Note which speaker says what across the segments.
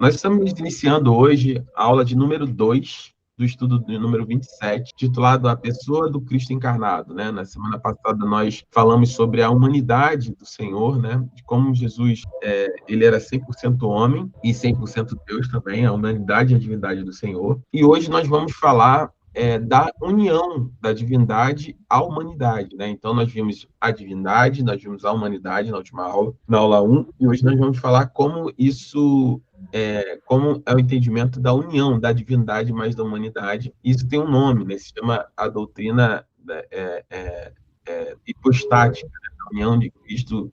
Speaker 1: Nós estamos iniciando hoje a aula de número 2 do estudo do número 27, titulado A Pessoa do Cristo Encarnado, né? Na semana passada nós falamos sobre a humanidade do Senhor, né? De como Jesus, ele era 100% homem e 100% Deus também, a humanidade e a divindade do Senhor. E hoje nós vamos falar da união da divindade à humanidade, né? Então, nós vimos a divindade, nós vimos a humanidade na última aula, na aula 1, e hoje nós vamos falar como isso como é o entendimento da união da divindade mais da humanidade. Isso tem um nome, né? Se chama a doutrina hipostática, né? A união de Cristo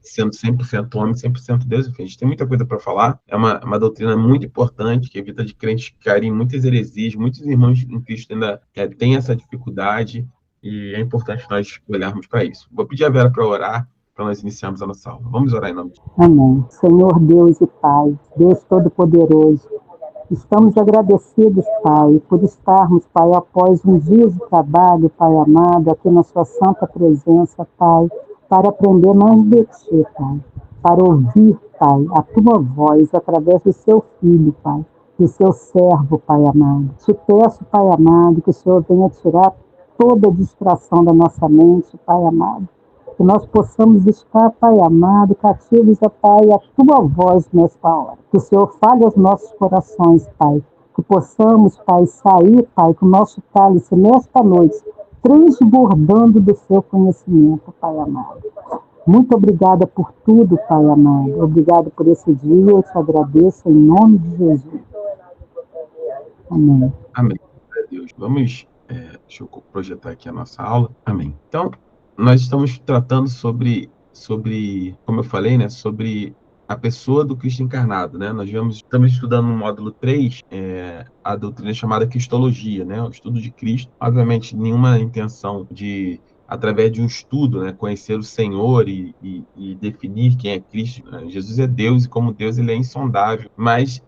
Speaker 1: sendo 100% homem, 100% Deus. Enfim, a gente tem muita coisa para falar. É uma doutrina muito importante que evita de crentes caírem em muitas heresias. Muitos irmãos em Cristo ainda têm essa dificuldade e é importante nós olharmos para isso. Vou pedir a Vera para orar, para nós iniciarmos a nossa aula. Vamos orar em nome de Deus.
Speaker 2: Amém. Senhor Deus e Pai, Deus Todo-Poderoso, estamos agradecidos, Pai, por estarmos, Pai, após um dia de trabalho, Pai amado, aqui na sua santa presença, Pai, para aprender mais de Ti, Pai, para ouvir, Pai, a Tua voz através do Seu Filho, Pai, do Seu servo, Pai amado. Te peço, Pai amado, que o Senhor venha tirar toda a distração da nossa mente, Pai amado, que nós possamos estar, Pai amado, cativos, Pai, a Tua voz nesta hora. Que o Senhor fale aos nossos corações, Pai. Que possamos, Pai, sair, Pai, com o nosso cálice nesta noite, transbordando do Seu conhecimento, Pai amado. Muito obrigada por tudo, Pai amado. Obrigado por esse dia, eu te agradeço em nome de Jesus. Amém.
Speaker 1: Amém. Deus. Vamos, deixa eu projetar aqui a nossa aula. Amém. Então, nós estamos tratando sobre, como eu falei, né, sobre a pessoa do Cristo encarnado, né? Estamos estudando no módulo 3, a doutrina chamada Cristologia, né? O estudo de Cristo. Obviamente, nenhuma intenção de, através de um estudo, né, conhecer o Senhor e definir quem é Cristo, né? Jesus é Deus e como Deus ele é insondável, mas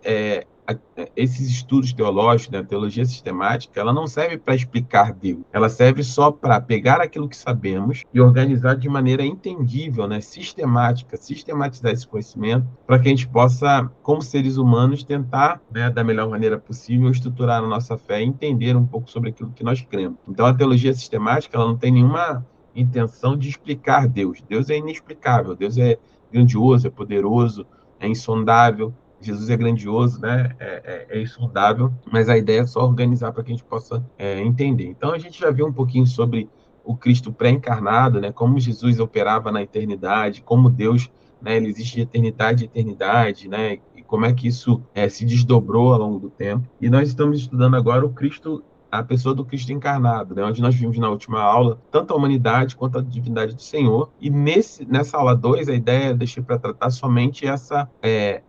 Speaker 1: esses estudos teológicos, né, a teologia sistemática, ela não serve para explicar Deus. Ela serve só para pegar aquilo que sabemos e organizar de maneira entendível, né, sistemática, sistematizar esse conhecimento para que a gente possa, como seres humanos, tentar, né, da melhor maneira possível, estruturar a nossa fé e entender um pouco sobre aquilo que nós cremos. Então, a teologia sistemática, ela não tem nenhuma intenção de explicar Deus. Deus é inexplicável, Deus é grandioso, é poderoso, é insondável. Jesus é grandioso, né? É insondável, mas a ideia é só organizar para que a gente possa entender. Então, a gente já viu um pouquinho sobre o Cristo pré-encarnado, né? Como Jesus operava na eternidade, como Deus, né? Ele existe de eternidade a eternidade, né? E como é que isso se desdobrou ao longo do tempo. E nós estamos estudando agora o Cristo, a pessoa do Cristo encarnado, né? Onde nós vimos na última aula tanto a humanidade quanto a divindade do Senhor. E nessa aula 2, a ideia é deixar para tratar somente essa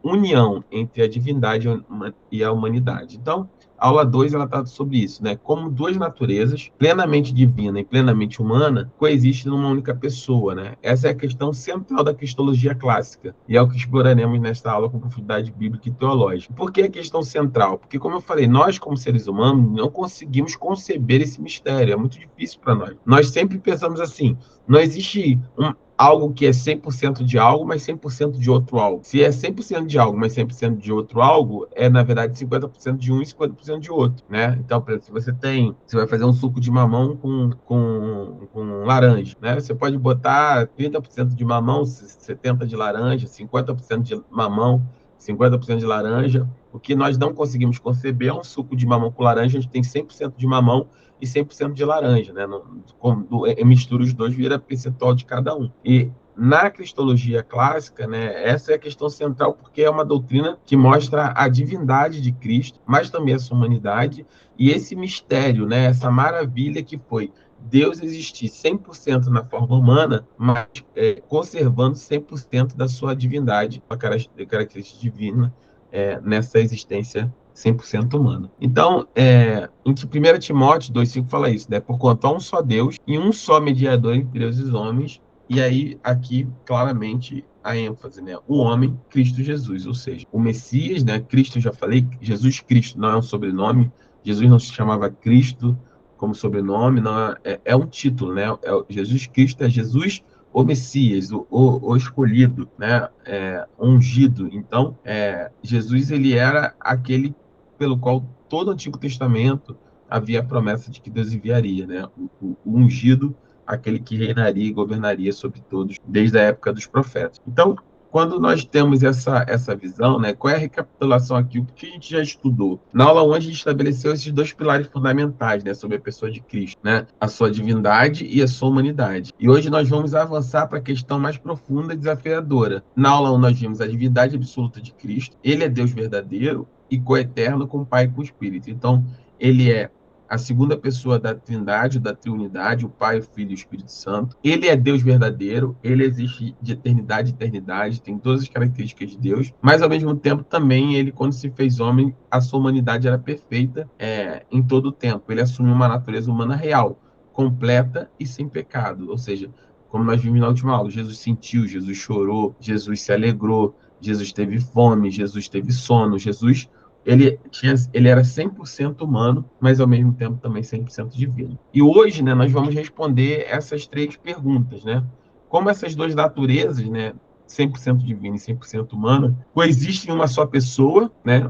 Speaker 1: união entre a divindade e a humanidade. Então, a aula 2 ela trata sobre isso, né? Como duas naturezas, plenamente divina e plenamente humana, coexistem numa única pessoa, né? Essa é a questão central da cristologia clássica, e é o que exploraremos nesta aula com profundidade bíblica e teológica. Por que a questão central? Porque, como eu falei, nós, como seres humanos, não conseguimos conceber esse mistério, é muito difícil para nós. Nós sempre pensamos assim, não existe algo que é 100% de algo, mas 100% de outro algo. Se é 100% de algo, mas 100% de outro algo, é, na verdade, 50% de um e 50% de outro, né? Então, por exemplo, se você vai fazer um suco de mamão com laranja, né? Você pode botar 30% de mamão, 70% de laranja, 50% de mamão, 50% de laranja. O que nós não conseguimos conceber é um suco de mamão com laranja, a gente tem 100% de mamão e 100% de laranja, né? Mistura os dois, vira percentual de cada um. E na cristologia clássica, né, essa é a questão central, porque é uma doutrina que mostra a divindade de Cristo, mas também a sua humanidade, e esse mistério, né, essa maravilha que foi Deus existir 100% na forma humana, mas conservando 100% da sua divindade, a característica divina nessa existência 100% humana. Então, em 1 Timóteo 2,5 fala isso, né? Por quanto há um só Deus e um só mediador entre Deus e os homens, e aí, aqui, claramente, a ênfase, né? O homem, Cristo Jesus, ou seja, o Messias, né? Cristo, já falei, Jesus Cristo não é um sobrenome, Jesus não se chamava Cristo como sobrenome, não é um título, né? Jesus Cristo é Jesus, o Messias, o escolhido, né? Ungido. Então, Jesus ele era aquele pelo qual todo o Antigo Testamento havia a promessa de que Deus enviaria, né? O ungido, aquele que reinaria e governaria sobre todos desde a época dos profetas. Então, quando nós temos essa visão, né, qual é a recapitulação aqui? O que a gente já estudou? Na aula 1, a gente estabeleceu esses dois pilares fundamentais, né, sobre a pessoa de Cristo, né, a sua divindade e a sua humanidade. E hoje nós vamos avançar para a questão mais profunda e desafiadora. Na aula 1, nós vimos a divindade absoluta de Cristo. Ele é Deus verdadeiro e coeterno com o Pai e com o Espírito. Então, ele é a segunda pessoa da Trindade, da Triunidade, o Pai, o Filho e o Espírito Santo. Ele é Deus verdadeiro, ele existe de eternidade a eternidade, tem todas as características de Deus, mas ao mesmo tempo também ele, quando se fez homem, a sua humanidade era perfeita em todo o tempo. Ele assumiu uma natureza humana real, completa e sem pecado. Ou seja, como nós vimos na última aula, Jesus sentiu, Jesus chorou, Jesus se alegrou, Jesus teve fome, Jesus teve sono, Jesus ele era 100% humano, mas ao mesmo tempo também 100% divino. E hoje, né, nós vamos responder essas três perguntas, né? Como essas duas naturezas, né, 100% divina e 100% humana, coexistem em uma só pessoa, né?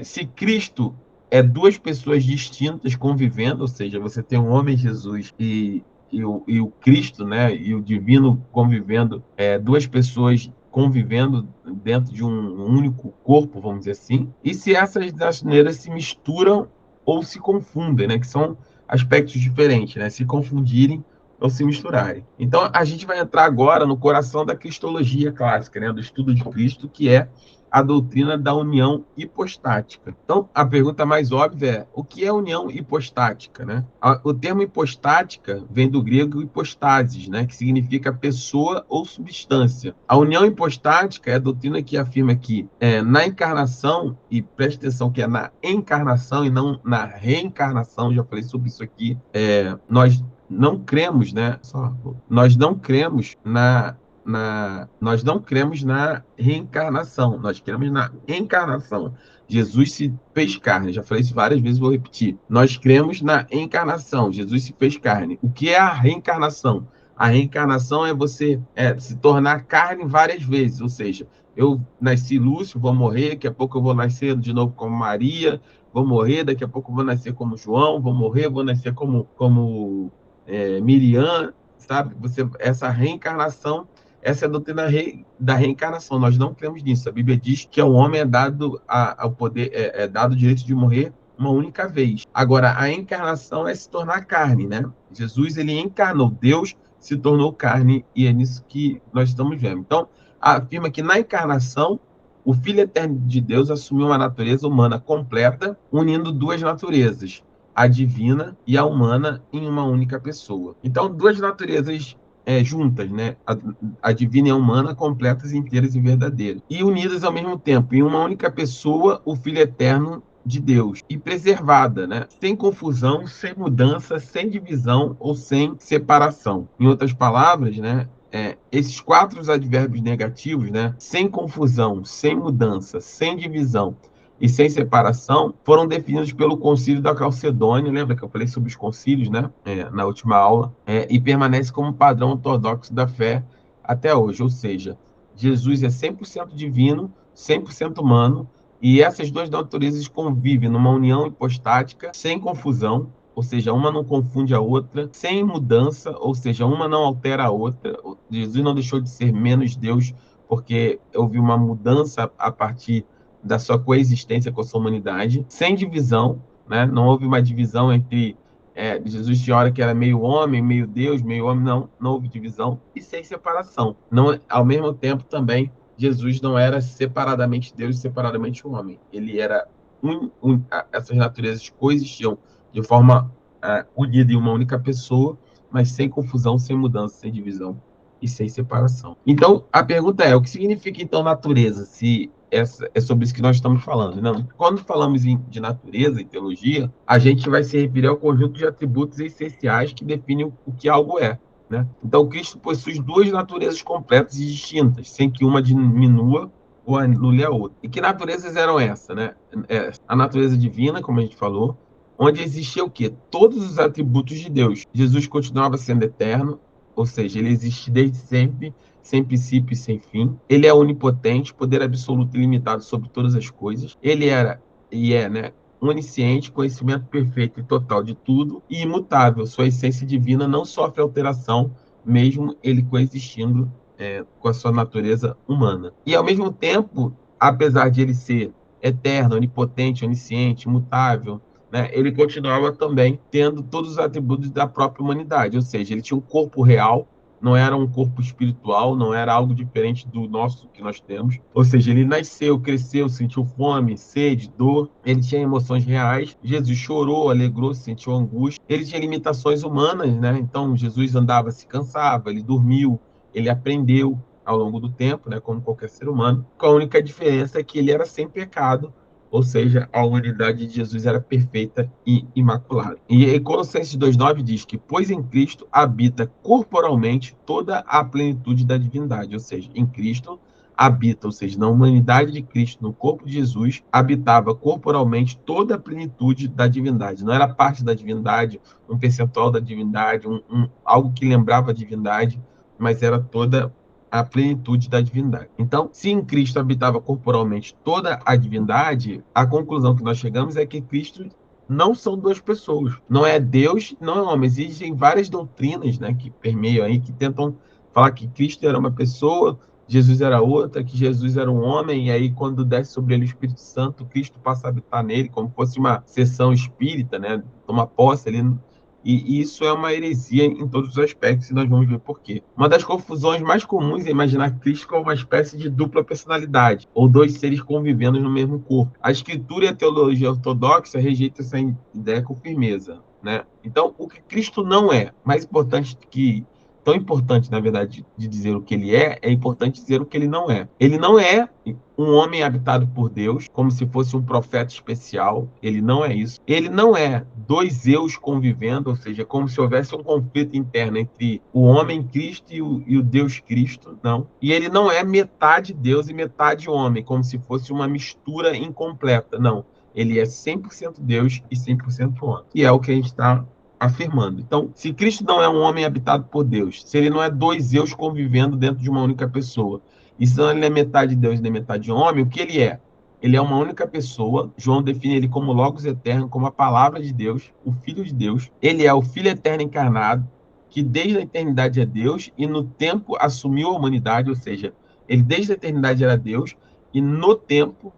Speaker 1: Se Cristo é duas pessoas distintas convivendo, ou seja, você tem um homem Jesus e o Cristo, né, e o divino convivendo, duas pessoas convivendo dentro de um único corpo, vamos dizer assim, e se essas maneiras se misturam ou se confundem, né, que são aspectos diferentes, né, se confundirem ou se misturarem. Então, a gente vai entrar agora no coração da cristologia clássica, né, do estudo de Cristo, que é a doutrina da união hipostática. Então, a pergunta mais óbvia é: o que é união hipostática, né? O termo hipostática vem do grego hipostasis, né, que significa pessoa ou substância. A união hipostática é a doutrina que afirma que na encarnação, e preste atenção que é na encarnação e não na reencarnação, já falei sobre isso aqui, nós não cremos, né? Nós não cremos nós não cremos na reencarnação, nós cremos na encarnação. Jesus se fez carne, já falei isso várias vezes, vou repetir. Nós cremos na encarnação, Jesus se fez carne. O que é a reencarnação? A reencarnação é você se tornar carne várias vezes, ou seja, eu nasci Lúcio, vou morrer, daqui a pouco eu vou nascer de novo como Maria, vou morrer, daqui a pouco eu vou nascer como João, vou morrer, vou nascer como Miriam, sabe? Essa reencarnação, essa é a doutrina da reencarnação. Nós não cremos nisso. A Bíblia diz que ao homem é dado ao poder, dado o direito de morrer uma única vez. Agora, a encarnação é se tornar carne, né? Jesus, ele encarnou. Deus se tornou carne e é nisso que nós estamos vendo. Então, afirma que na encarnação, o Filho Eterno de Deus assumiu uma natureza humana completa, unindo duas naturezas, a divina e a humana, em uma única pessoa. Então, duas naturezas juntas, né? A divina e a humana, completas, inteiras e verdadeiras. E unidas ao mesmo tempo, em uma única pessoa, o Filho Eterno de Deus. E preservada, né? Sem confusão, sem mudança, sem divisão ou sem separação. Em outras palavras, né? Esses quatro advérbios negativos, né? Sem confusão, sem mudança, sem divisão e sem separação, foram definidos pelo Concílio da Calcedônia, lembra que eu falei sobre os concílios, né, na última aula, e permanece como padrão ortodoxo da fé até hoje, ou seja, Jesus é 100% divino, 100% humano, e essas duas naturezas convivem numa união hipostática, sem confusão, ou seja, uma não confunde a outra, sem mudança, ou seja, uma não altera a outra. Jesus não deixou de ser menos Deus, porque houve uma mudança a partir da sua coexistência com a sua humanidade, sem divisão, né? Não houve uma divisão entre Jesus tinha hora que era meio homem, meio Deus, meio homem, não houve divisão, e sem separação. Não, ao mesmo tempo também, Jesus não era separadamente Deus e separadamente homem. Ele era essas naturezas coexistiam de forma unida em uma única pessoa, mas sem confusão, sem mudança, sem divisão e sem separação. Então, a pergunta é: o que significa então natureza? Se é sobre isso que nós estamos falando. Não, quando falamos de natureza e teologia, a gente vai se referir ao conjunto de atributos essenciais que definem o que algo é, né? Então, Cristo possui duas naturezas completas e distintas, sem que uma diminua ou anule a outra. E que naturezas eram essas, né? A natureza divina, como a gente falou, onde existia o quê? Todos os atributos de Deus. Jesus continuava sendo eterno, ou seja, ele existe desde sempre, sem princípio e sem fim. Ele é onipotente, poder absoluto e ilimitado sobre todas as coisas. Ele era e é, né, onisciente, conhecimento perfeito e total de tudo e imutável. Sua essência divina não sofre alteração, mesmo ele coexistindo com a sua natureza humana. E, ao mesmo tempo, apesar de ele ser eterno, onipotente, onisciente, imutável, né, ele continuava também tendo todos os atributos da própria humanidade, ou seja, ele tinha um corpo real, não era um corpo espiritual, não era algo diferente do nosso que nós temos. Ou seja, ele nasceu, cresceu, sentiu fome, sede, dor, ele tinha emoções reais. Jesus chorou, alegrou, sentiu angústia. Ele tinha limitações humanas, né? Então, Jesus andava, se cansava, ele dormiu, ele aprendeu ao longo do tempo, né, como qualquer ser humano. A única diferença é que ele era sem pecado, ou seja, a humanidade de Jesus era perfeita e imaculada. E Colossenses 2,9 diz que, pois em Cristo habita corporalmente toda a plenitude da divindade, ou seja, em Cristo habita, ou seja, na humanidade de Cristo, no corpo de Jesus, habitava corporalmente toda a plenitude da divindade. Não era parte da divindade, um percentual da divindade, algo que lembrava a divindade, mas era toda a plenitude da divindade. Então, se em Cristo habitava corporalmente toda a divindade, a conclusão que nós chegamos é que Cristo não são duas pessoas. Não é Deus, não é homem. Existem várias doutrinas, né, que permeiam aí, que tentam falar que Cristo era uma pessoa, Jesus era outra, que Jesus era um homem, e aí quando desce sobre ele o Espírito Santo, Cristo passa a habitar nele, como fosse uma sessão espírita, né, toma posse ali. E isso é uma heresia em todos os aspectos, e nós vamos ver por quê. Uma das confusões mais comuns é imaginar Cristo como uma espécie de dupla personalidade, ou dois seres convivendo no mesmo corpo. A Escritura e a teologia ortodoxa rejeitam essa ideia com firmeza, né? Então, o que Cristo não é, mais importante que tão importante, na verdade, de dizer o que ele é importante dizer o que ele não é. Ele não é um homem habitado por Deus, como se fosse um profeta especial. Ele não é isso. Ele não é dois eus convivendo, ou seja, como se houvesse um conflito interno entre o homem Cristo e o Deus Cristo, não. E ele não é metade Deus e metade homem, como se fosse uma mistura incompleta, não. Ele é 100% Deus e 100% homem. E é o que a gente está afirmando. Então, se Cristo não é um homem habitado por Deus, se ele não é dois eus convivendo dentro de uma única pessoa, e se não ele é metade Deus e metade homem, o que ele é? Ele é uma única pessoa. João define ele como Logos eterno, como a palavra de Deus, o Filho de Deus. Ele é o Filho eterno encarnado, que desde a eternidade é Deus e no tempo assumiu a humanidade, ou seja, ele desde a eternidade era Deus e no tempo,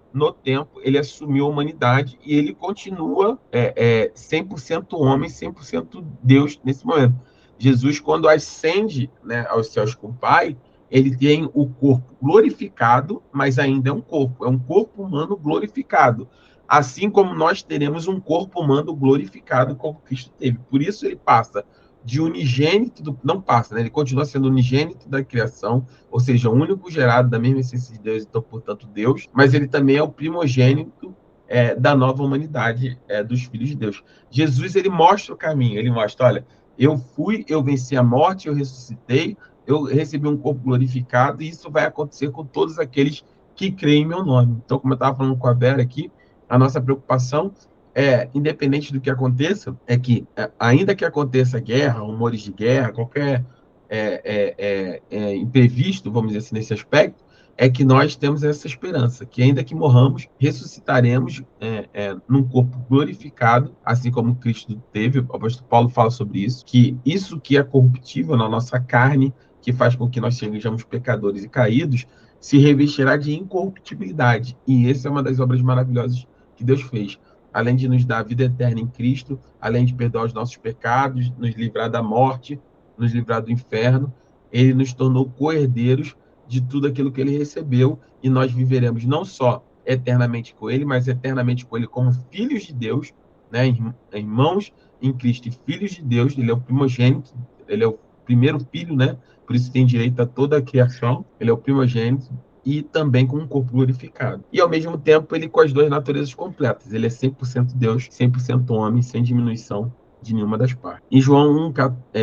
Speaker 1: ele assumiu a humanidade e ele continua 100% homem, 100% Deus nesse momento. Jesus, quando ascende, né, aos céus com o Pai, ele tem o corpo glorificado, mas ainda é um corpo humano glorificado. Assim como nós teremos um corpo humano glorificado como Cristo teve. Por isso ele passa de unigênito, não passa, né? Ele continua sendo unigênito da criação, ou seja, o único gerado da mesma essência de Deus, então, portanto, Deus, mas ele também é o primogênito da nova humanidade, dos filhos de Deus. Jesus, ele mostra o caminho, ele mostra, olha, eu venci a morte, eu ressuscitei, eu recebi um corpo glorificado, e isso vai acontecer com todos aqueles que creem em meu nome. Então, como eu estava falando com a Vera aqui, a nossa preocupação independente do que aconteça, é que, ainda que aconteça guerra, rumores de guerra, qualquer imprevisto, vamos dizer assim, nesse aspecto, é que nós temos essa esperança, que ainda que morramos, ressuscitaremos num corpo glorificado, assim como Cristo teve. O apóstolo Paulo fala sobre isso, que isso que é corruptível na nossa carne, que faz com que nós sejamos pecadores e caídos, se revestirá de incorruptibilidade. E essa é uma das obras maravilhosas que Deus fez. Além de nos dar a vida eterna em Cristo, além de perdoar os nossos pecados, nos livrar da morte, nos livrar do inferno, ele nos tornou co-herdeiros de tudo aquilo que ele recebeu, e nós viveremos não só eternamente com ele, mas eternamente com ele como filhos de Deus, né? Irmãos em Cristo e filhos de Deus. Ele é o primogênito, ele é o primeiro filho, né? Por isso tem direito a toda a criação. Ele é o primogênito e também com um corpo glorificado. E, ao mesmo tempo, ele com as duas naturezas completas. Ele é 100% Deus, 100% homem, sem diminuição de nenhuma das partes. Em João 1,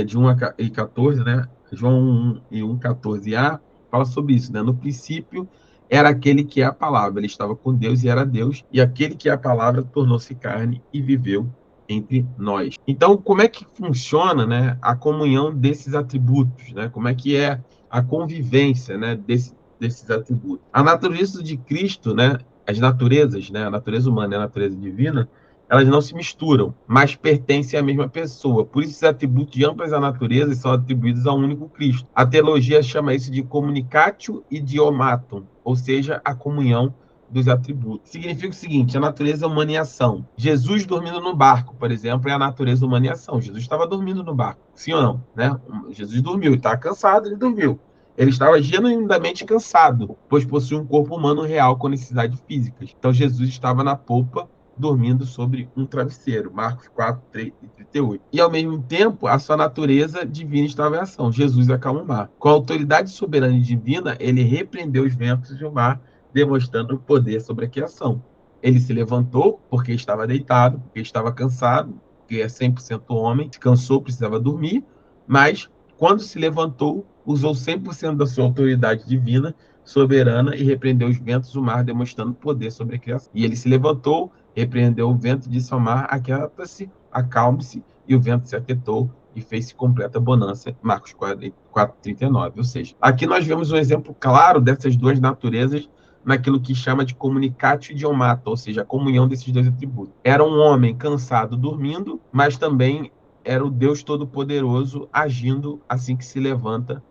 Speaker 1: de 1 a 14, né? João 1 e 1, 14a, fala sobre isso, né? No princípio era aquele que é a palavra. Ele estava com Deus e era Deus. E aquele que é a palavra tornou-se carne e viveu entre nós. Então, como é que funciona, né, a comunhão desses atributos, né? Como é que é a convivência, né, desses atributos? A natureza de Cristo, né, as naturezas, né, a natureza humana e a natureza divina, elas não se misturam, mas pertencem à mesma pessoa. Por isso, esses atributos de ambas as naturezas são atribuídos ao único Cristo. A teologia chama isso de communicatio idiomatum, ou seja, a comunhão dos atributos. Significa o seguinte: a natureza humana em ação. Jesus dormindo no barco, por exemplo, é a natureza humana em ação. Jesus estava dormindo no barco, sim ou não? Né? Jesus dormiu, ele estava cansado, ele dormiu. Ele estava genuinamente cansado, pois possui um corpo humano real com necessidades físicas. Então, Jesus estava na popa, dormindo sobre um travesseiro. Marcos 4, 3 e 38. E, ao mesmo tempo, a sua natureza divina estava em ação. Jesus acalma o mar. Com a autoridade soberana e divina, ele repreendeu os ventos e o mar, demonstrando o poder sobre a criação. Ele se levantou porque estava deitado, porque estava cansado, porque é 100% homem, se cansou, precisava dormir, mas quando se levantou, usou 100% da sua autoridade divina, soberana, e repreendeu os ventos do mar, demonstrando poder sobre a criação. E ele se levantou, repreendeu o vento, disse ao mar: aquieta-se, acalme-se, e o vento se aquietou e fez-se completa bonança. Marcos 4:39. Ou seja, aqui nós vemos um exemplo claro dessas duas naturezas naquilo que chama de communicatio idiomatum, ou seja, a comunhão desses dois atributos. Era um homem cansado dormindo, mas também era o Deus Todo-Poderoso agindo assim que se levanta,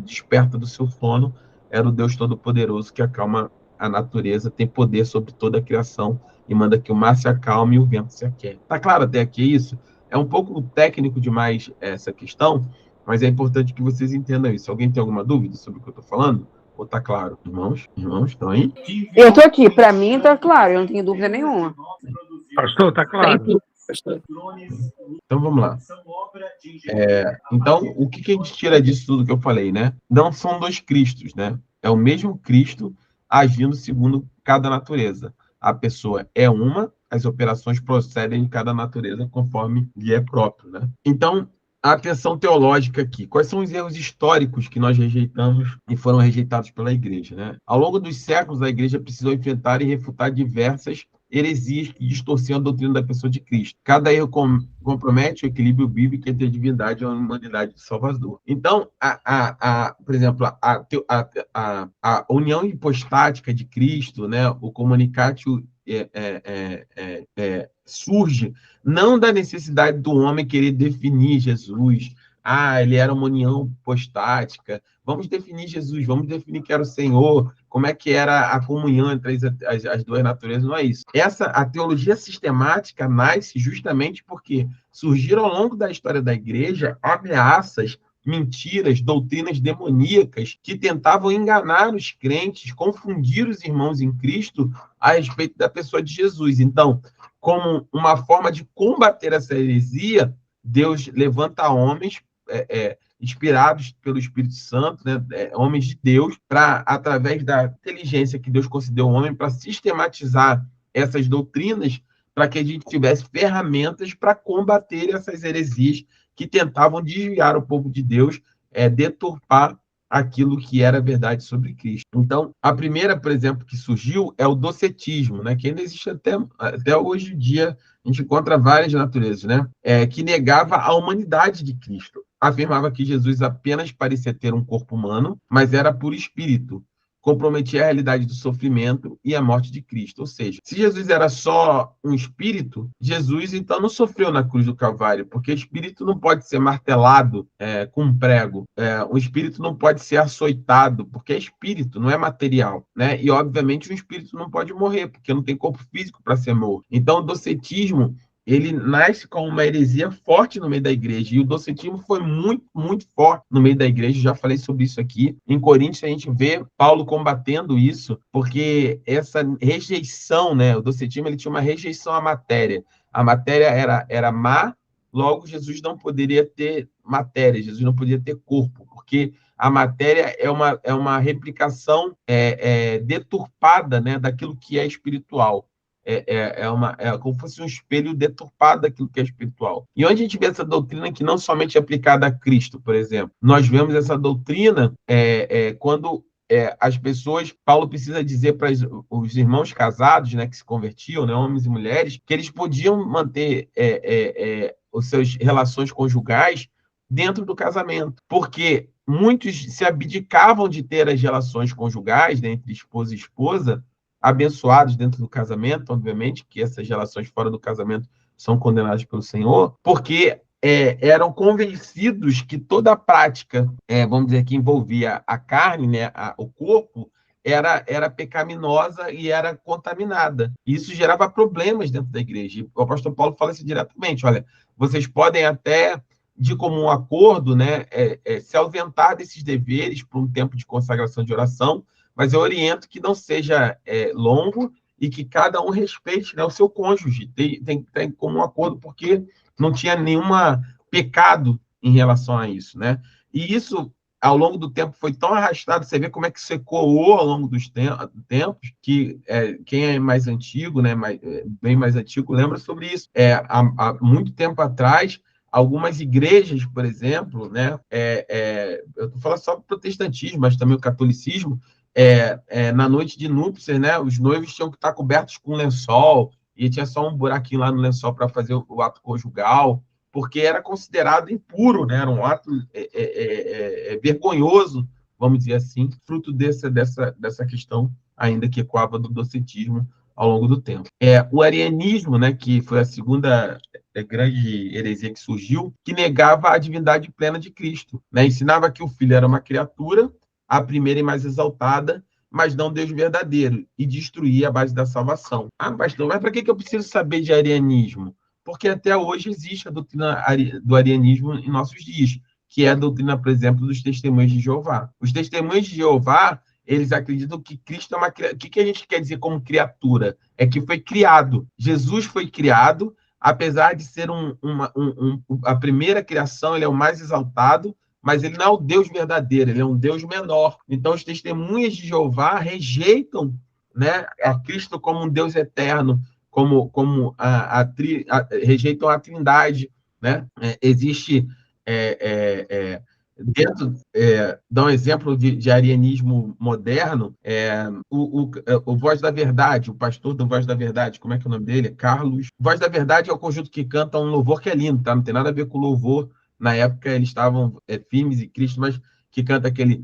Speaker 1: desperta do seu sono. Era o Deus Todo-Poderoso que acalma a natureza, tem poder sobre toda a criação e manda que o mar se acalme e o vento se aquiete. Tá claro até aqui isso? É um pouco técnico demais essa questão, mas é importante que vocês entendam isso. Alguém tem alguma dúvida sobre o que eu estou falando? Ou tá claro? Irmãos, estão aí?
Speaker 3: Eu estou aqui, para mim está claro, eu não tenho dúvida nenhuma.
Speaker 4: Pastor, está claro.
Speaker 1: Então vamos lá. Então, o que a gente tira disso tudo que eu falei, né? Não são dois Cristos, né? É o mesmo Cristo agindo segundo cada natureza. A pessoa é uma, as operações procedem de cada natureza conforme lhe é próprio, né? Então, a atenção teológica aqui. Quais são os erros históricos que nós rejeitamos e foram rejeitados pela igreja, né? Ao longo dos séculos, a igreja precisou enfrentar e refutar diversas heresias que distorciam a doutrina da pessoa de Cristo. Cada erro compromete o equilíbrio bíblico entre a divindade e a humanidade do Salvador. Então, por exemplo, a união hipostática de Cristo, né, o comunicatio surge não da necessidade do homem querer definir Jesus. Ele era uma união hipostática. Vamos definir Jesus, vamos definir que era o Senhor, como é que era a comunhão entre as duas naturezas, não é isso. A teologia sistemática nasce justamente porque surgiram ao longo da história da igreja ameaças, mentiras, doutrinas demoníacas que tentavam enganar os crentes, confundir os irmãos em Cristo a respeito da pessoa de Jesus. Então, como uma forma de combater essa heresia, Deus levanta homens inspirados pelo Espírito Santo, né, homens de Deus, para, através da inteligência que Deus concedeu ao homem, para sistematizar essas doutrinas, para que a gente tivesse ferramentas para combater essas heresias que tentavam desviar o povo de Deus, deturpar aquilo que era verdade sobre Cristo. Então, a primeira, por exemplo, que surgiu é o docetismo, né, que ainda existe até hoje em dia. A gente encontra várias naturezas, né, que negava a humanidade de Cristo. Afirmava que Jesus apenas parecia ter um corpo humano, mas era por espírito. Comprometia a realidade do sofrimento e a morte de Cristo. Ou seja, se Jesus era só um espírito, Jesus então não sofreu na cruz do Calvário, porque espírito não pode ser martelado com um prego. O espírito não pode ser açoitado, porque é espírito, não é material, né? E, obviamente, o espírito não pode morrer, porque não tem corpo físico para ser morto. Então, o docetismo, ele nasce com uma heresia forte no meio da igreja, e o docetismo foi muito, muito forte no meio da igreja. Já falei sobre isso aqui. Em Coríntios, a gente vê Paulo combatendo isso, porque essa rejeição, né, o docetismo, ele tinha uma rejeição à matéria. A matéria era má, logo Jesus não poderia ter matéria, Jesus não poderia ter corpo, porque a matéria é uma replicação deturpada, né, daquilo que é espiritual. É como se fosse um espelho deturpado daquilo que é espiritual. E onde a gente vê essa doutrina que não somente é aplicada a Cristo, por exemplo, nós vemos essa doutrina quando as pessoas, Paulo precisa dizer para os irmãos casados, né, que se convertiam, né, homens e mulheres, que eles podiam manter as suas relações conjugais dentro do casamento, porque muitos se abdicavam de ter as relações conjugais, né, entre esposa e esposa, abençoados dentro do casamento, obviamente, que essas relações fora do casamento são condenadas pelo Senhor, porque eram convencidos que toda a prática, vamos dizer, que envolvia a carne, né, o corpo, era pecaminosa e era contaminada. E isso gerava problemas dentro da igreja. E o apóstolo Paulo fala isso diretamente: olha, vocês podem até, de comum acordo, né, se ausentar desses deveres por um tempo de consagração de oração, mas eu oriento que não seja longo e que cada um respeite, né, o seu cônjuge. Tem que estar em comum acordo, porque não tinha nenhum pecado em relação a isso, né? E isso, ao longo do tempo, foi tão arrastado, você vê como é que isso ecoou ao longo dos tempos, que quem é mais antigo, né, bem mais antigo, lembra sobre isso. Há muito tempo atrás, algumas igrejas, por exemplo, né, eu estou falando só do protestantismo, mas também o catolicismo, na noite de núpcias, né, os noivos tinham que estar cobertos com lençol, e tinha só um buraquinho lá no lençol para fazer o ato conjugal, porque era considerado impuro, né? Era um ato vergonhoso, vamos dizer assim, fruto dessa questão ainda que ecoava do docetismo ao longo do tempo. O arianismo, né, que foi a segunda grande heresia que surgiu, que negava a divindade plena de Cristo, né? Ensinava que o Filho era uma criatura, a primeira e mais exaltada, mas não Deus verdadeiro, e destruir a base da salvação. Ah, pastor, mas para que eu preciso saber de arianismo? Porque até hoje existe a doutrina do arianismo em nossos dias, que é a doutrina, por exemplo, dos testemunhos de Jeová. Os testemunhos de Jeová, eles acreditam que Cristo é uma criatura. O que a gente quer dizer como criatura? É que foi criado. Jesus foi criado, apesar de ser a primeira criação, ele é o mais exaltado, mas ele não é o Deus verdadeiro, ele é um Deus menor. Então, os testemunhas de Jeová rejeitam, né, a Cristo como um Deus eterno, como rejeitam a Trindade, né? Existe dentro, dá um exemplo de arianismo moderno, o Voz da Verdade, o pastor do Voz da Verdade, como é que é o nome dele? Carlos. Voz da Verdade é o conjunto que canta um louvor que é lindo, tá? Não tem nada a ver com louvor. Na época eles estavam firmes e Cristo, mas que canta aquele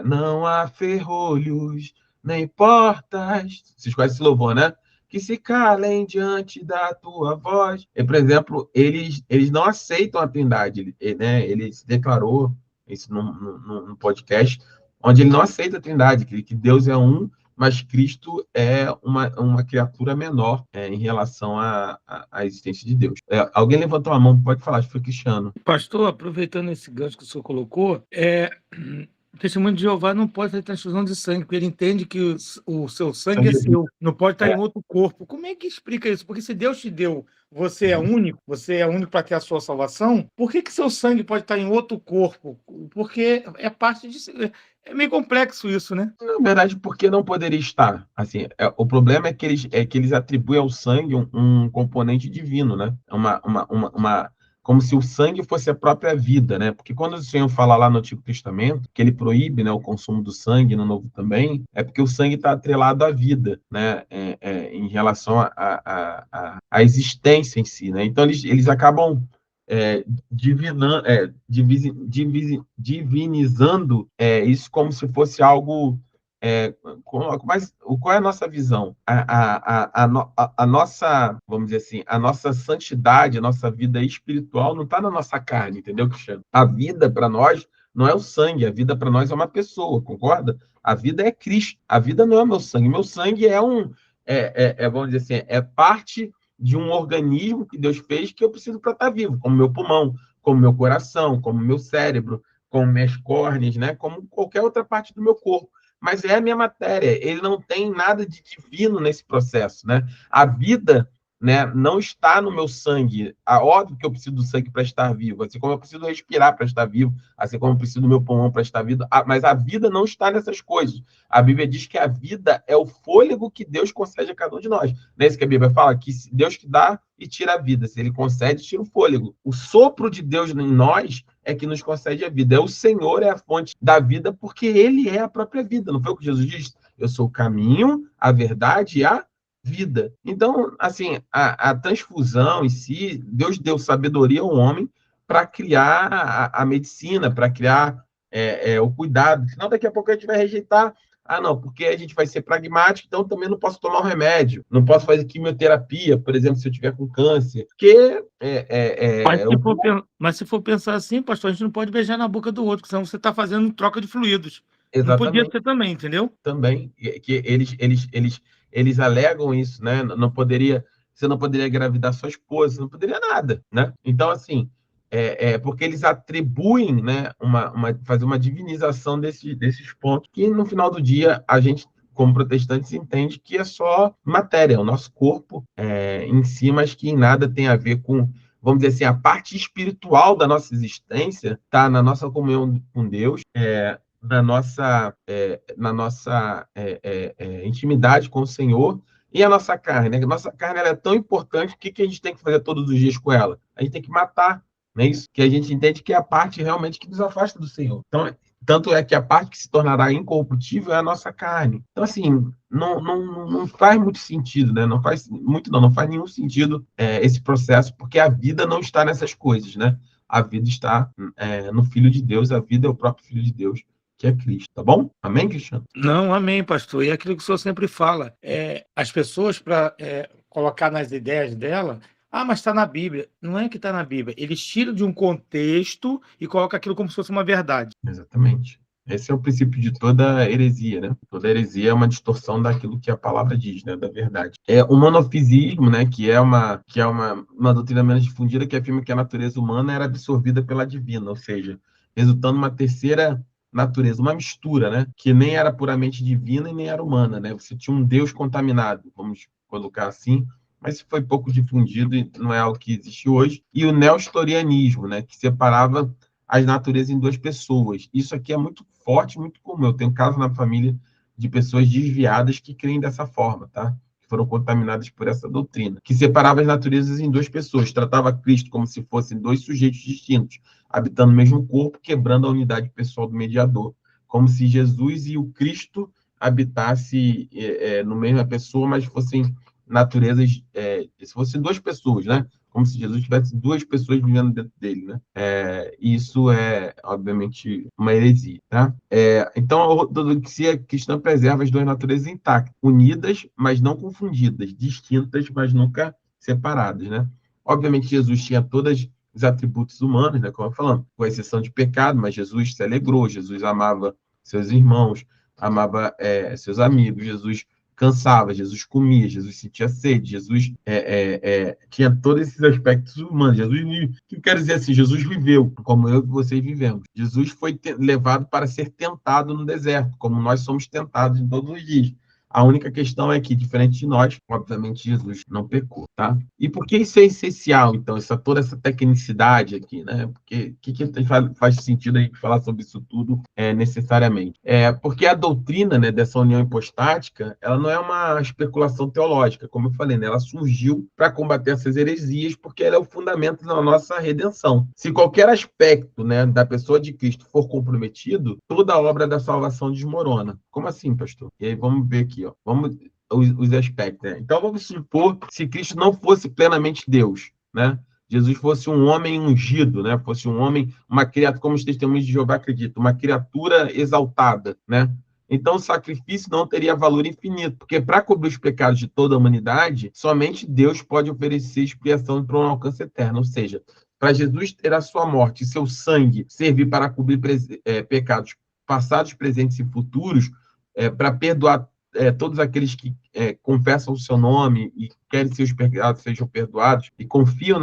Speaker 1: não há ferrolhos, nem portas. Vocês conhecem esse louvor, né? Que se calem diante da tua voz. Por exemplo, eles não aceitam a Trindade, né? Ele se declarou isso num podcast, onde ele não aceita a Trindade, que Deus é um, mas Cristo é uma criatura menor em relação à existência de Deus. Alguém levantou a mão, pode falar, acho que foi Cristiano.
Speaker 4: Pastor, aproveitando esse gancho que o senhor colocou, o testemunho de Jeová não pode ter transfusão de sangue, porque ele entende que o seu sangue é seu, não pode estar em outro corpo. Como é que explica isso? Porque se Deus te deu, você é único para ter a sua salvação, por que seu sangue pode estar em outro corpo? Porque é parte de... É meio complexo isso, né?
Speaker 1: Na verdade, porque não poderia estar? Assim, o problema é que eles atribuem ao sangue um componente divino, né? Como se o sangue fosse a própria vida, né? Porque quando o Senhor fala lá no Antigo Testamento que ele proíbe, né, o consumo do sangue, no Novo também, é porque o sangue está atrelado à vida, né? Em relação à existência em si, né? Então eles acabam divinizando isso como se fosse algo. Mas qual é a nossa visão? A nossa, vamos dizer assim, a nossa santidade, a nossa vida espiritual não está na nossa carne, entendeu, Cristiano? A vida para nós não é o sangue, a vida para nós é uma pessoa, concorda? A vida é Cristo, a vida não é meu sangue. Meu sangue vamos dizer assim, é parte de um organismo que Deus fez que eu preciso para estar vivo, como meu pulmão, como meu coração, como meu cérebro, como minhas córneas, né? Como qualquer outra parte do meu corpo. Mas é a minha matéria, ele não tem nada de divino nesse processo, né? A vida, né, não está no meu sangue. Óbvio que eu preciso do sangue para estar vivo, assim como eu preciso respirar para estar vivo, assim como eu preciso do meu pulmão para estar vivo, mas a vida não está nessas coisas. A Bíblia diz que a vida é o fôlego que Deus concede a cada um de nós. Não é isso que a Bíblia fala? Que Deus que dá e tira a vida. Se ele concede, tira o fôlego. O sopro de Deus em nós é que nos concede a vida. É o Senhor é a fonte da vida, porque ele é a própria vida. Não foi o que Jesus disse? Eu sou o caminho, a verdade e a vida. Então, assim, a transfusão em si, Deus deu sabedoria ao homem para criar a medicina, para criar o cuidado. Senão, daqui a pouco a gente vai rejeitar. Ah, não, porque a gente vai ser pragmático, então também não posso tomar um remédio, não posso fazer quimioterapia, por exemplo, se eu tiver com câncer, porque
Speaker 4: Mas se for pensar assim, pastor, a gente não pode beijar na boca do outro, senão você está fazendo troca de fluidos. Não podia
Speaker 1: exatamente.
Speaker 4: ser também, entendeu?
Speaker 1: Também, que eles alegam isso, né? Não poderia, você não poderia engravidar sua esposa, não poderia nada, né? Então, assim, porque eles atribuem, né, fazer uma divinização desses pontos, que no final do dia a gente, como protestantes, entende que é só matéria, o nosso corpo em si, mas que em nada tem a ver com, vamos dizer assim, a parte espiritual da nossa existência, tá na nossa comunhão com Deus, na nossa intimidade com o Senhor e a nossa carne. Né? A nossa carne ela é tão importante, o que a gente tem que fazer todos os dias com ela? A gente tem que matar, não é isso? Que a gente entende que é a parte realmente que nos afasta do Senhor. Então, tanto é que a parte que se tornará incorruptível é a nossa carne. Então, assim, não faz muito sentido, né? Não faz muito, não faz nenhum sentido esse processo, porque a vida não está nessas coisas, né? A vida está no Filho de Deus, a vida é o próprio Filho de Deus, que é Cristo, tá bom? Amém, Cristiano?
Speaker 4: Não, amém, pastor. E é aquilo que o senhor sempre fala, as pessoas, para colocar nas ideias dela, mas está na Bíblia. Não é que está na Bíblia. Eles tiram de um contexto e colocam aquilo como se fosse uma verdade.
Speaker 1: Exatamente. Esse é o princípio de toda heresia, né? Toda heresia é uma distorção daquilo que a palavra diz, né? Da verdade. É o monofisismo, né? Que é uma doutrina menos difundida que afirma que a natureza humana era absorvida pela divina, ou seja, resultando uma terceira natureza, uma mistura, né? Que nem era puramente divina e nem era humana, né? Você tinha um Deus contaminado, vamos colocar assim, mas isso foi pouco difundido e não é algo que existe hoje. E o nestorianismo, né? Que separava as naturezas em duas pessoas. Isso aqui é muito forte, muito comum. Eu tenho casos na família de pessoas desviadas que creem dessa forma, tá? Que foram contaminadas por essa doutrina, que separava as naturezas em duas pessoas, tratava Cristo como se fossem dois sujeitos distintos, habitando o mesmo corpo, quebrando a unidade pessoal do mediador, como se Jesus e o Cristo habitassem no mesma pessoa, mas fossem naturezas, se fossem duas pessoas, né? Como se Jesus tivesse duas pessoas vivendo dentro dele, né? Isso é, obviamente, uma heresia, tá? Então, a ortodoxia cristã preserva as duas naturezas intactas, unidas, mas não confundidas, distintas, mas nunca separadas, né? Obviamente, Jesus tinha todos os atributos humanos, né? Como eu falando, com exceção de pecado, mas Jesus se alegrou, Jesus amava seus irmãos, amava seus amigos, Jesus cansava, Jesus comia, Jesus sentia sede, Jesus tinha todos esses aspectos humanos. Jesus, que eu quero dizer assim, Jesus viveu como eu e vocês vivemos. Jesus foi levado para ser tentado no deserto, como nós somos tentados em todos os dias. A única questão é que, diferente de nós, obviamente, Jesus não pecou, tá? E por que isso é essencial, então, toda essa tecnicidade aqui, né? Porque o que faz sentido a gente falar sobre isso tudo necessariamente? Porque a doutrina, né, dessa união hipostática, ela não é uma especulação teológica, como eu falei, né? Ela surgiu para combater essas heresias, porque ela é o fundamento da nossa redenção. Se qualquer aspecto, né, da pessoa de Cristo for comprometido, toda a obra da salvação desmorona. Como assim, pastor? E aí vamos ver aqui, ó. Vamos os aspectos, né? Então vamos supor se Cristo não fosse plenamente Deus, né? Jesus fosse um homem ungido, né? Fosse um homem, uma criatura, como os testemunhos de Jeová acreditam, uma criatura exaltada, né? Então o sacrifício não teria valor infinito, porque para cobrir os pecados de toda a humanidade, somente Deus pode oferecer expiação para um alcance eterno, ou seja, para Jesus ter a sua morte e seu sangue servir para cobrir pecados passados, presentes e futuros, para perdoar todos aqueles que confessam o seu nome e querem que seus pecados sejam perdoados e confiam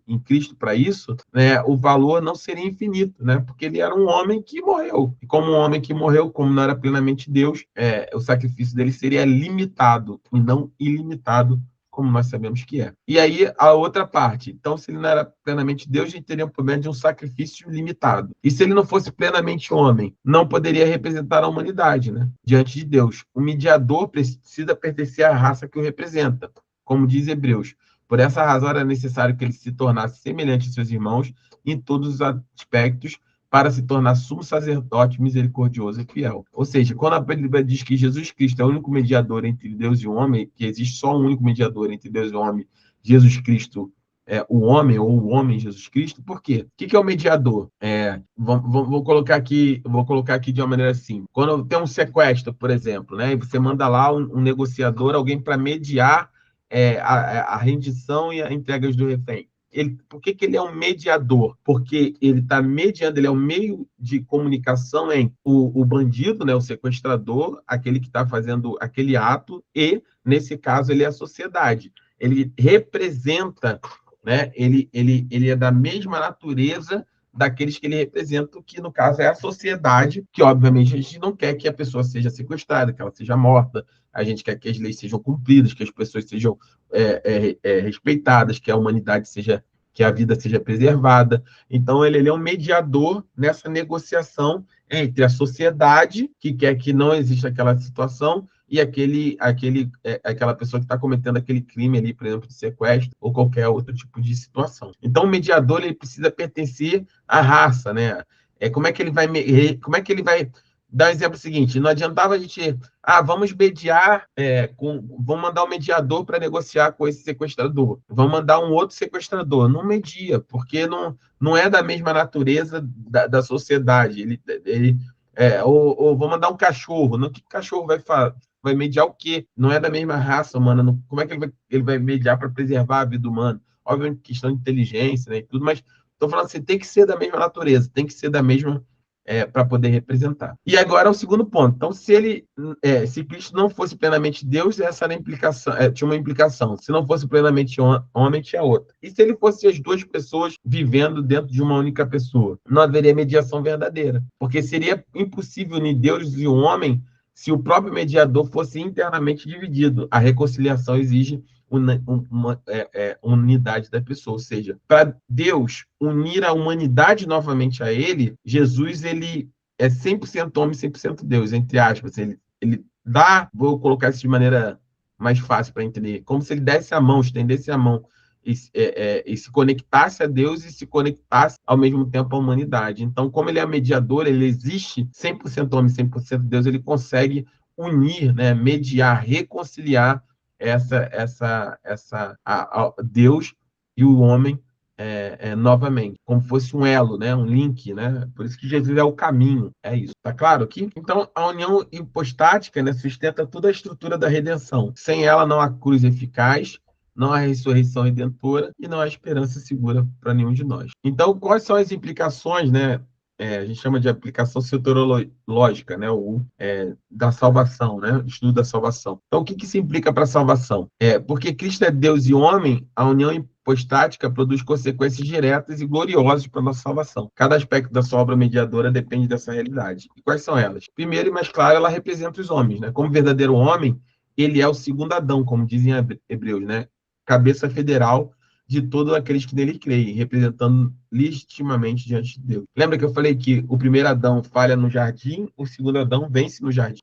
Speaker 1: em Cristo para isso, né, o valor não seria infinito, né, porque ele era um homem que morreu. E como um homem que morreu, como não era plenamente Deus, o sacrifício dele seria limitado e não ilimitado como nós sabemos que é. E aí, a outra parte. Então, se ele não era plenamente Deus, ele teria um problema de um sacrifício limitado. E se ele não fosse plenamente homem, não poderia representar a humanidade, né, diante de Deus. O mediador precisa pertencer à raça que o representa, como diz Hebreus. Por essa razão, era necessário que ele se tornasse semelhante a seus irmãos em todos os aspectos, para se tornar sumo sacerdote misericordioso e fiel. Ou seja, quando a Bíblia diz que Jesus Cristo é o único mediador entre Deus e o homem, que existe só um único mediador entre Deus e o homem, Jesus Cristo é o homem, ou o homem Jesus Cristo, por quê? O que é o mediador? Vou colocar aqui de uma maneira assim. Quando tem um sequestro, por exemplo, né, e você manda lá um negociador, alguém para mediar a rendição e a entrega do refém. Por que ele é um mediador? Porque ele está mediando, ele é um meio de comunicação entre o bandido, né, o sequestrador, aquele que está fazendo aquele ato, e, nesse caso, ele é a sociedade. Ele representa, né, ele é da mesma natureza daqueles que ele representa, que, no caso, é a sociedade, que, obviamente, a gente não quer que a pessoa seja sequestrada, que ela seja morta, a gente quer que as leis sejam cumpridas, que as pessoas sejam respeitadas, que a humanidade seja, que a vida seja preservada. Então, ele é um mediador nessa negociação entre a sociedade, que quer que não exista aquela situação, e aquela pessoa que está cometendo aquele crime ali, por exemplo, de sequestro, ou qualquer outro tipo de situação. Então, o mediador ele precisa pertencer à raça, né? Como é que ele vai dar o exemplo seguinte: não adiantava a gente, vamos mediar, vamos mandar um mediador para negociar com esse sequestrador, vamos mandar um outro sequestrador. Não media, porque não é da mesma natureza da sociedade. Ou vou mandar um cachorro. Não, que cachorro vai mediar o quê? Não é da mesma raça humana. Como é que ele vai mediar para preservar a vida humana? Obviamente, questão de inteligência, né, e tudo, mas estou falando assim, tem que ser da mesma natureza, tem que ser da mesma para poder representar. E agora o segundo ponto. Então, se Cristo não fosse plenamente Deus, essa era a implicação, tinha uma implicação. Se não fosse plenamente homem, tinha outra. E se ele fosse as duas pessoas vivendo dentro de uma única pessoa? Não haveria mediação verdadeira, porque seria impossível unir Deus e o homem se o próprio mediador fosse internamente dividido. A reconciliação exige uma unidade da pessoa, ou seja, para Deus unir a humanidade novamente a ele, Jesus ele é 100% homem, 100% Deus, entre aspas. Ele dá, vou colocar isso de maneira mais fácil para entender, como se ele desse a mão, estendesse a mão e se conectasse a Deus e se conectasse ao mesmo tempo à humanidade. Então, como ele é mediador, ele existe 100% homem, 100% Deus, ele consegue unir, né, mediar, reconciliar Deus e o homem novamente, como fosse um elo, né, um link, né? Por isso que Jesus é o caminho, é isso. Tá claro aqui? Então, a união hipostática, né, sustenta toda a estrutura da redenção. Sem ela não há cruz eficaz, não há ressurreição redentora e não há esperança segura para nenhum de nós. Então, quais são as implicações, né? A gente chama de aplicação soteriológica, né? Da salvação, né? Estudo da salvação. Então, o que se implica para a salvação? Porque Cristo é Deus e homem, a união hipostática produz consequências diretas e gloriosas para a nossa salvação. Cada aspecto da sua obra mediadora depende dessa realidade. E quais são elas? Primeiro e mais claro, ela representa os homens, né? Como verdadeiro homem, ele é o segundo Adão, como dizem Hebreus, né? Cabeça federal de todos aqueles que nele creem, representando legitimamente diante de Deus. Lembra que eu falei que o primeiro Adão falha no jardim, o segundo Adão vence no jardim.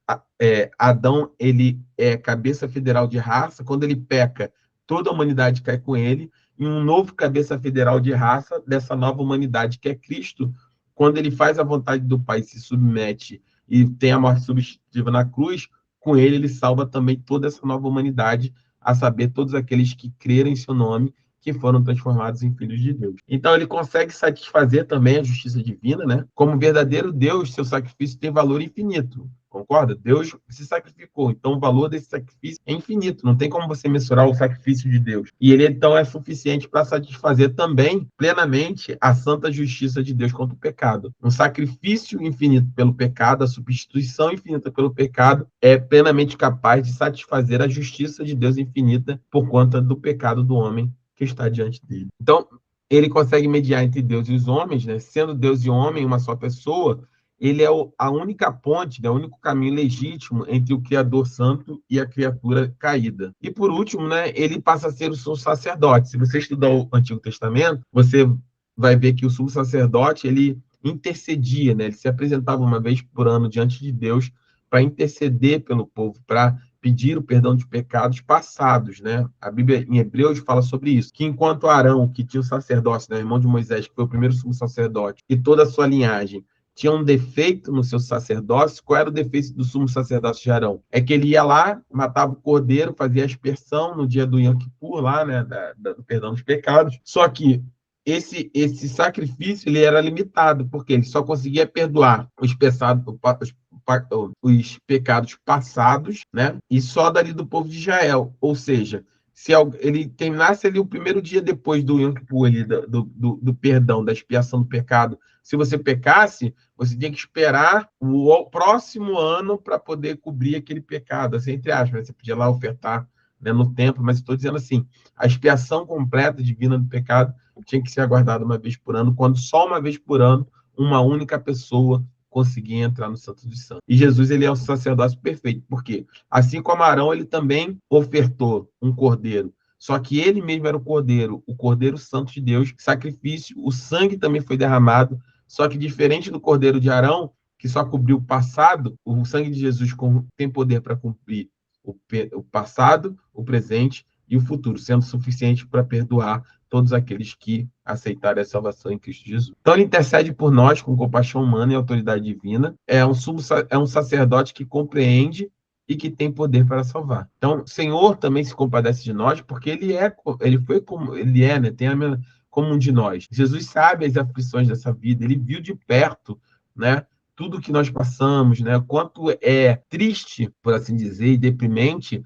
Speaker 1: Adão, ele é cabeça federal de raça, quando ele peca, toda a humanidade cai com ele, e um novo cabeça federal de raça dessa nova humanidade, que é Cristo, quando ele faz a vontade do Pai, se submete e tem a morte substitutiva na cruz, com ele salva também toda essa nova humanidade, a saber, todos aqueles que creram em seu nome, que foram transformados em filhos de Deus. Então, ele consegue satisfazer também a justiça divina, né? Como verdadeiro Deus, seu sacrifício tem valor infinito. Concorda? Deus se sacrificou, então o valor desse sacrifício é infinito, não tem como você mensurar o sacrifício de Deus. E ele, então, é suficiente para satisfazer também, plenamente, a santa justiça de Deus contra o pecado. Um sacrifício infinito pelo pecado, a substituição infinita pelo pecado, é plenamente capaz de satisfazer a justiça de Deus infinita por conta do pecado do homem que está diante dele. Então, ele consegue mediar entre Deus e os homens, né? Sendo Deus e homem uma só pessoa, ele é a única ponte, né, o único caminho legítimo entre o Criador Santo e a criatura caída. E, por último, né, ele passa a ser o sumo sacerdote. Se você estudar o Antigo Testamento, você vai ver que o sumo sacerdote, ele intercedia, né, ele se apresentava uma vez por ano diante de Deus para interceder pelo povo, para pedir o perdão de pecados passados, né? A Bíblia em Hebreus fala sobre isso, que enquanto Arão, que tinha o sacerdócio, né, irmão de Moisés, que foi o primeiro sumo sacerdote, e toda a sua linhagem tinha um defeito no seu sacerdócio. Qual era o defeito do sumo sacerdócio de Arão? É que ele ia lá, matava o cordeiro, fazia a aspersão no dia do Yom Kippur, lá, né, do perdão dos pecados. Só que esse sacrifício ele era limitado, porque ele só conseguia perdoar os pecados passados, né? E só dali do povo de Israel. Ou seja, se ele terminasse ali o primeiro dia depois do Yom Kippur, ali, do perdão, da expiação do pecado, se você pecasse, você tinha que esperar o próximo ano para poder cobrir aquele pecado, assim, entre aspas. Você podia lá ofertar, né, no templo, mas estou dizendo assim, a expiação completa divina do pecado tinha que ser aguardada uma vez por ano, quando só uma vez por ano uma única pessoa conseguia entrar no Santo dos Santos. E Jesus, ele é o sacerdócio perfeito, porque assim como Arão, ele também ofertou um cordeiro, só que ele mesmo era o cordeiro santo de Deus, sacrifício, o sangue também foi derramado, só que diferente do cordeiro de Arão, que só cobriu o passado, o sangue de Jesus tem poder para cumprir o passado, o presente e o futuro, sendo suficiente para perdoar todos aqueles que aceitarem a salvação em Cristo Jesus. Então, ele intercede por nós com compaixão humana e autoridade divina. É um sacerdote que compreende e que tem poder para salvar. Então, o Senhor também se compadece de nós, porque ele foi como ele é, né? Tem a mesma, como um de nós. Jesus sabe as aflições dessa vida, ele viu de perto, né? Tudo que nós passamos, né? Quanto é triste, por assim dizer, e deprimente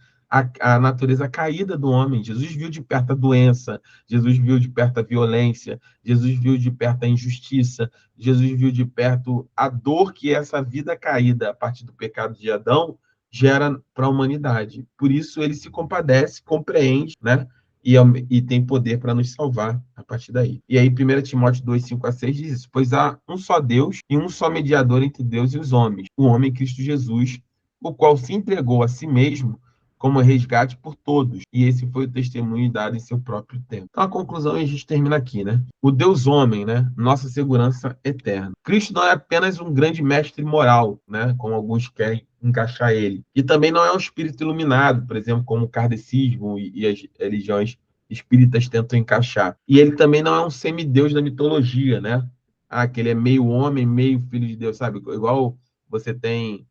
Speaker 1: a natureza caída do homem. Jesus viu de perto a doença, Jesus viu de perto a violência, Jesus viu de perto a injustiça, Jesus viu de perto a dor que essa vida caída a partir do pecado de Adão gera para a humanidade. Por isso ele se compadece, compreende, né? E tem poder para nos salvar a partir daí. E aí, 1 Timóteo 2, 5 a 6 diz isso: pois há um só Deus e um só mediador entre Deus e os homens, o homem Cristo Jesus, o qual se entregou a si mesmo como resgate por todos, e esse foi o testemunho dado em seu próprio tempo. Então, a conclusão, a gente termina aqui, né? O Deus homem, né? Nossa segurança eterna. Cristo não é apenas um grande mestre moral, né? Como alguns querem encaixar ele. E também não é um espírito iluminado, por exemplo, como o kardecismo e as religiões espíritas tentam encaixar. E ele também não é um semideus da mitologia, né? Ah, que ele é meio homem, meio filho de Deus, sabe? Igual você tem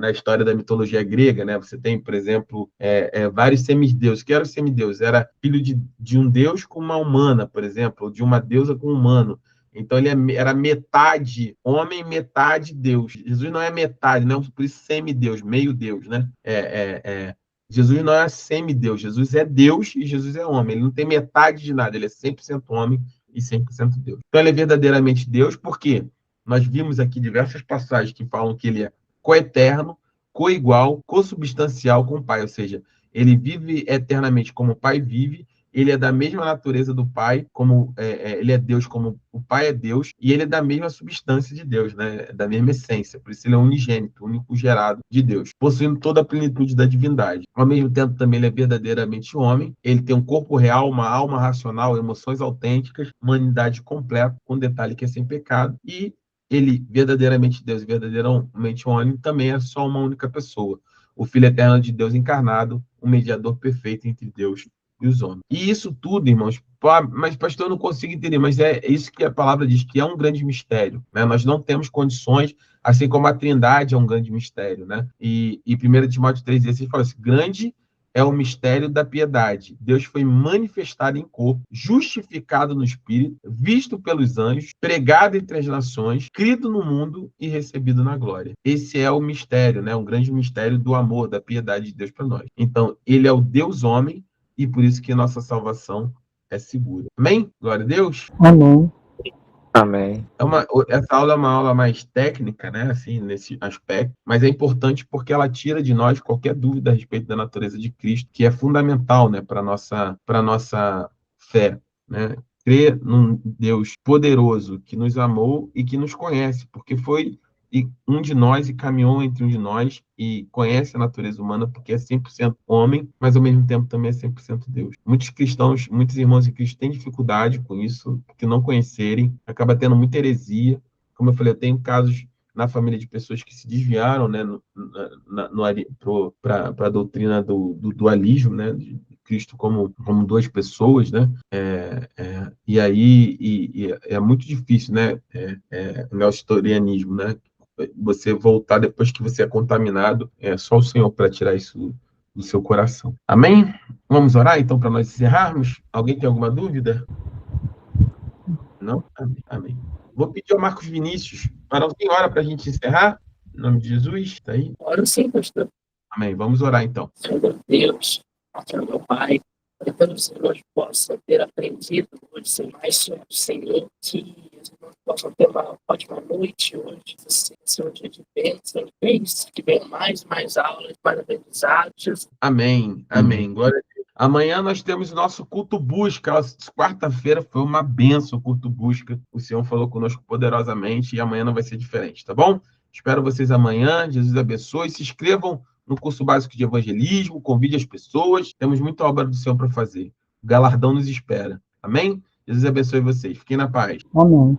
Speaker 1: na história da mitologia grega, né? Você tem, por exemplo, vários semideuses. O que era o semideus? Era filho de um deus com uma humana, por exemplo, ou de uma deusa com um humano. Então, ele era metade homem, metade Deus. Jesus não é metade, não, por isso semideus, meio Deus, né? Jesus não é semideus, Jesus é Deus e Jesus é homem. Ele não tem metade de nada, ele é 100% homem e 100% Deus. Então, ele é verdadeiramente Deus, por quê? Nós vimos aqui diversas passagens que falam que ele é coeterno, coigual, consubstancial com o Pai, ou seja, ele vive eternamente como o Pai vive, ele é da mesma natureza do Pai, como ele é Deus, como o Pai é Deus, e ele é da mesma substância de Deus, né? Da mesma essência, por isso ele é unigênito, único gerado de Deus, possuindo toda a plenitude da divindade. Ao mesmo tempo, também ele é verdadeiramente homem, ele tem um corpo real, uma alma racional, emoções autênticas, humanidade completa, com detalhe que é sem pecado, e ele, verdadeiramente Deus e verdadeiramente homem, também é só uma única pessoa. O Filho eterno de Deus encarnado, o mediador perfeito entre Deus e os homens. E isso tudo, irmãos, mas pastor, eu não consigo entender, mas é isso que a palavra diz, que é um grande mistério, né? Nós não temos condições, assim como a Trindade é um grande mistério, né? E 1 Timóteo 3,16 fala assim: grande é o mistério da piedade. Deus foi manifestado em corpo, justificado no Espírito, visto pelos anjos, pregado entre as nações, crido no mundo e recebido na glória. Esse é o mistério, né? Um grande mistério do amor, da piedade de Deus para nós. Então, ele é o Deus homem e por isso que nossa salvação é segura. Amém? Glória a Deus.
Speaker 2: Amém.
Speaker 5: Amém.
Speaker 1: Essa aula é uma aula mais técnica, né, assim, nesse aspecto, mas é importante porque ela tira de nós qualquer dúvida a respeito da natureza de Cristo, que é fundamental, né, para nossa fé, né? crer num Deus poderoso que nos amou e que nos conhece, porque foi um de nós e caminhou entre um de nós e conhece a natureza humana, porque é 100% homem, mas ao mesmo tempo também é 100% Deus. Muitos cristãos, muitos irmãos em Cristo têm dificuldade com isso, porque não conhecerem, acaba tendo muita heresia. Como eu falei, eu tenho casos na família de pessoas que se desviaram, né, para a doutrina do dualismo, né, de Cristo como duas pessoas, né, e aí é muito difícil, né, o nestorianismo, né, você voltar depois que você é contaminado, é só o Senhor para tirar isso do seu coração. Amém? Vamos orar então para nós encerrarmos? Alguém tem alguma dúvida? Não? Amém. Amém. Vou pedir ao Marcos Vinícius. Marãozinho, ora para a gente encerrar. Em nome de Jesus, está aí?
Speaker 5: Oro sim, pastor.
Speaker 1: Amém. Vamos orar então.
Speaker 5: Senhor Deus, Senhor meu Pai, que pelo Senhor possa ter aprendido hoje ser mais sobre o Senhor, que os irmãos possam ter uma ótima noite hoje, ser um dia de bênção, que venham mais aulas, mais aprendizados.
Speaker 1: Amém. Amém. Glória a Deus. Amanhã nós temos o nosso culto busca. Quarta-feira foi uma benção o culto busca. O Senhor falou conosco poderosamente e amanhã não vai ser diferente, tá bom? Espero vocês amanhã. Jesus abençoe. Se inscrevam no curso básico de evangelismo, convide as pessoas. Temos muita obra do Senhor para fazer. O galardão nos espera. Amém? Jesus abençoe vocês. Fiquem na paz.
Speaker 2: Amém.